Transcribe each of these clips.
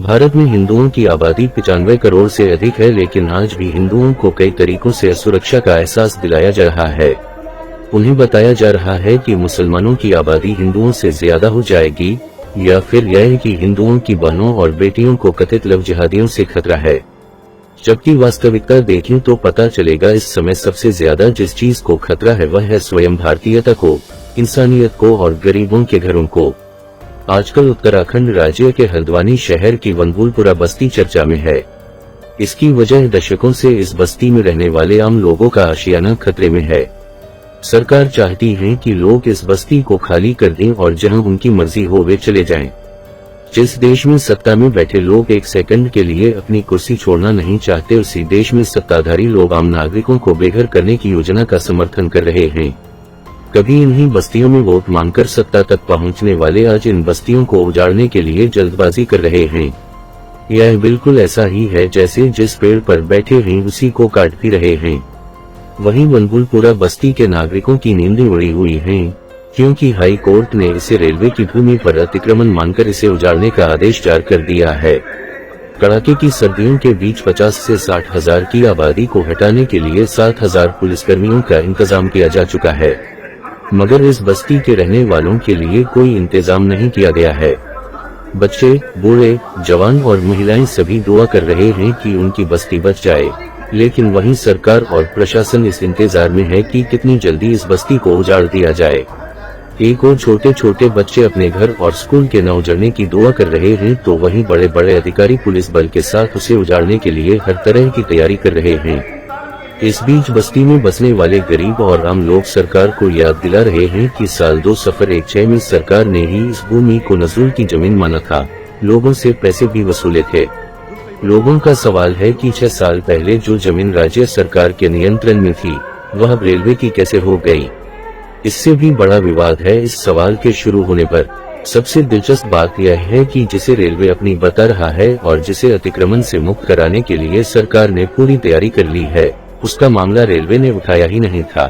भारत में हिंदुओं की आबादी 95 करोड़ से अधिक है, लेकिन आज भी हिंदुओं को कई तरीकों से असुरक्षा का एहसास दिलाया जा रहा है। उन्हें बताया जा रहा है कि मुसलमानों की आबादी हिंदुओं से ज्यादा हो जाएगी, या फिर यह कि हिंदुओं की बहनों और बेटियों को कथित लव जिहादियों से खतरा है। जबकि वास्तविकता देखें तो पता चलेगा इस समय सबसे ज्यादा जिस चीज को खतरा है वह है स्वयं भारतीयता को, इंसानियत को और गरीबों के घरों को। आजकल उत्तराखंड राज्य के हल्द्वानी शहर की वनभूलपुरा बस्ती चर्चा में है। इसकी वजह दशकों से इस बस्ती में रहने वाले आम लोगों का आशियाना खतरे में है। सरकार चाहती है कि लोग इस बस्ती को खाली कर दें और जहां उनकी मर्जी हो वे चले जाएं। जिस देश में सत्ता में बैठे लोग एक सेकंड के लिए अपनी कुर्सी छोड़ना नहीं चाहते, उसी देश में सत्ताधारी लोग आम नागरिकों को बेघर करने की योजना का समर्थन कर रहे हैं। कभी इन्हीं बस्तियों में वोट मांगकर सत्ता तक पहुंचने वाले आज इन बस्तियों को उजाड़ने के लिए जल्दबाजी कर रहे हैं। यह बिल्कुल ऐसा ही है जैसे जिस पेड़ पर बैठे हैं उसी को काट भी रहे हैं। वहीं वनभूलपुरा बस्ती के नागरिकों की नींदें उड़ी हुई हैं, क्योंकि हाई कोर्ट ने इसे रेलवे की भूमि पर अतिक्रमण मानकर इसे उजाड़ने का आदेश जारी कर दिया है। कड़ाके की सर्दियों के बीच 50 से 60 हजार की आबादी को हटाने के लिए 7,000 पुलिसकर्मियों का इंतजाम किया जा चुका है, मगर इस बस्ती के रहने वालों के लिए कोई इंतजाम नहीं किया गया है। बच्चे, बूढ़े, जवान और महिलाएं सभी दुआ कर रहे हैं कि उनकी बस्ती बच जाए, लेकिन वहीं सरकार और प्रशासन इस इंतजार में है कि कितनी जल्दी इस बस्ती को उजाड़ दिया जाए। एक और छोटे छोटे बच्चे अपने घर और स्कूल के न उजड़ने की दुआ कर रहे हैं, तो वहीं बड़े बड़े अधिकारी पुलिस बल के साथ उसे उजाड़ने के लिए हर तरह की तैयारी कर रहे हैं। इस बीच बस्ती में बसने वाले गरीब और आम लोग सरकार को याद दिला रहे हैं कि साल 2016 में सरकार ने ही इस भूमि को नजूल की जमीन माना था, लोगों से पैसे भी वसूले थे। लोगों का सवाल है कि 6 साल पहले जो जमीन राज्य सरकार के नियंत्रण में थी वह अब रेलवे की कैसे हो गई। इससे भी बड़ा विवाद है इस सवाल के शुरू होने पर। सबसे दिलचस्प बात यह है कि जिसे रेलवे अपनी बता रहा है और जिसे अतिक्रमण से मुक्त कराने के लिए सरकार ने पूरी तैयारी कर ली है, उसका मामला रेलवे ने उठाया ही नहीं था।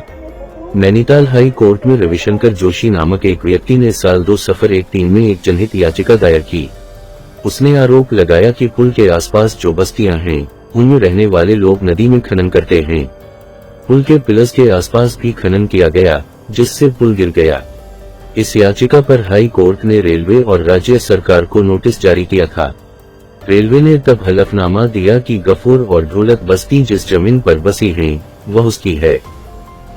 नैनीताल हाई कोर्ट में रविशंकर जोशी नामक एक व्यक्ति ने साल 2013 में एक जनहित याचिका दायर की। उसने आरोप लगाया कि पुल के आसपास जो बस्तियां हैं उनमें रहने वाले लोग नदी में खनन करते हैं। पुल के पिलर्स के आसपास भी खनन किया गया, जिससे पुल गिर गया। इस याचिका पर हाई कोर्ट ने रेलवे और राज्य सरकार को नोटिस जारी किया था। रेलवे ने तब हलफनामा दिया कि गफूर और ढोलक बस्ती जिस जमीन पर बसी हैं वह उसकी है।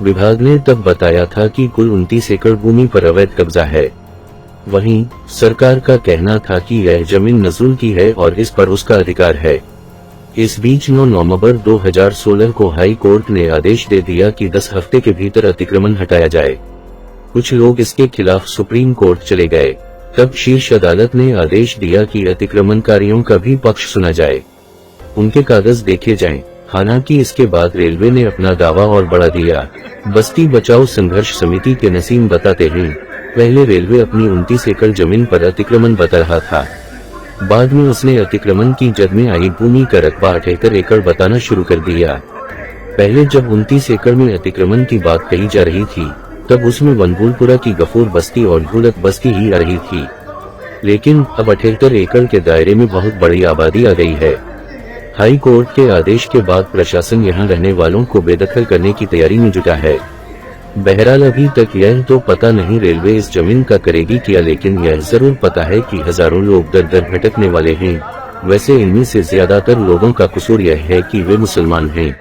विभाग ने तब बताया था कि कुल 29 एकड़ भूमि पर अवैध कब्जा है। वहीं सरकार का कहना था कि यह जमीन नजूल की है और इस पर उसका अधिकार है। इस बीच 9 नवंबर 2016 को हाई कोर्ट ने आदेश दे दिया कि 10 हफ्ते के भीतर अतिक्रमण हटाया जाए। कुछ लोग इसके खिलाफ सुप्रीम कोर्ट चले गए। तब शीर्ष अदालत ने आदेश दिया कि अतिक्रमणकारियों का भी पक्ष सुना जाए, उनके कागज देखे जाएं। हालांकि इसके बाद रेलवे ने अपना दावा और बढ़ा दिया। बस्ती बचाओ संघर्ष समिति के नसीम बताते हैं, पहले रेलवे अपनी 29 एकड़ जमीन पर अतिक्रमण बता रहा था, बाद में उसने अतिक्रमण की जद में आई भूमि का रकबा 78 एकड़ बताना शुरू कर दिया। पहले जब 29 एकड़ में अतिक्रमण की बात कही जा रही थी तब उसमें वनभूलपुरा की गफूर बस्ती और ढोलक बस्ती ही आ रही थी, लेकिन अब 78 एकड़ के दायरे में बहुत बड़ी आबादी आ गई है। हाई कोर्ट के आदेश के बाद प्रशासन यहां रहने वालों को बेदखल करने की तैयारी में जुटा है। बहरहाल अभी तक यह तो पता नहीं रेलवे इस जमीन का करेगी क्या, लेकिन यह जरूर पता है कि हजारों लोग दर दर भटकने वाले हैं। वैसे इनमें से ज्यादातर लोगों का कसूर यह है कि वे मुसलमान हैं।